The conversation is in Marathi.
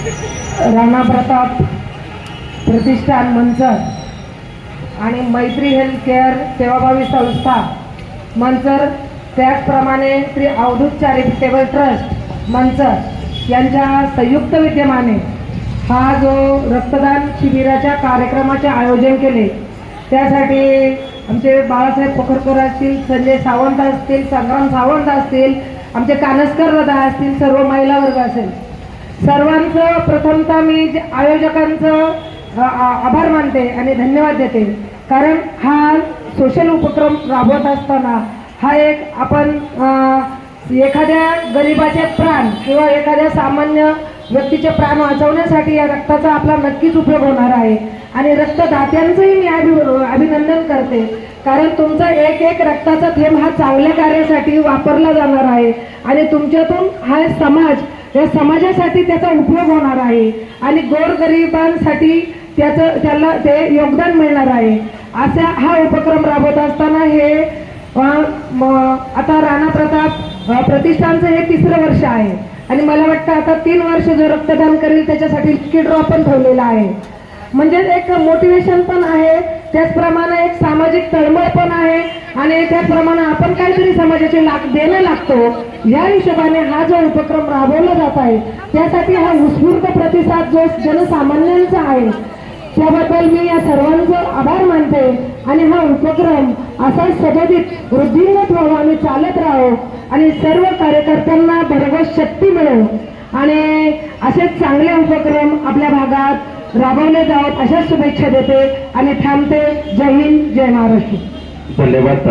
राणा प्रताप प्रतिष्ठान मंचर आणि मैत्री हेल्थ केअर सेवाभावी संस्था मंचर, त्याचप्रमाणे श्री अवधूत चॅरिटेबल ट्रस्ट मंचर यांच्या संयुक्त विद्यमाने हा जो रक्तदान शिबिराच्या कार्यक्रमाचे आयोजन केले, त्यासाठी आमचे बाळासाहेब पोखरकर असतील, संजय सावंत असतील, संग्राम सावंत असतील, आमचे कानसकर दादा असतील, सर्व महिला वर्ग असेल, सर्वांचं प्रथमतः मी आयोजकांचं आभार मानते आणि धन्यवाद देते. कारण हा सोशल उपक्रम राबवत असताना हा एक आपण एखाद्या गरिबाचे प्राण किंवा एखाद्या सामान्य व्यक्तीचे प्राण वाचवण्यासाठी या रक्ताचा आपला नक्कीच उपयोग होणार आहे. आणि रक्तदात्यांचंही मी अभिनंदन करते, कारण तुमचा एक एक रक्ताचा थेंब हा चांगल्या कार्यासाठी वापरला जाणार आहे आणि तुमच्यातून हा समाज, या समाजासाठी त्याचा उपयोग होणार आहे आणि गोरगरिबांसाठी त्याला ते योगदान मिळणार आहे. असा हा उपक्रम राबवत असताना हे आता राणा प्रताप प्रतिष्ठानचं हे 3रं वर्ष आहे आणि मला वाटतं आता 3 वर्ष जो रक्तदान करेल त्याच्यासाठी लकी ड्रॉ पण ठेवलेला आहे. म्हणजे एक मोटिवेशन पण आहे, त्याचप्रमाणे एक सामाजिक तळमळ पण आहे आणि त्याचप्रमाणे आपण काहीतरी समाजाचे देणं लागतो. या हिशोबाने हा जो उपक्रम राबवला जात आहे त्यासाठी हा उत्स्फूर्त प्रतिसाद जो जनसामान्यांचा आहे त्याबद्दल मी या सर्वांचं आभार मानते. आणि हा उपक्रम असा सदोदित वृद्धिंगत व्हावा आणि चालत राहो आणि सर्व कार्यकर्त्यांना भरघोस शक्ती मिळो आणि असेच चांगले उपक्रम आपल्या भागात राबवले जावत अशा शुभेच्छा देते आणि थांबते. जय हिंद, जय महाराष्ट्र. धन्यवाद.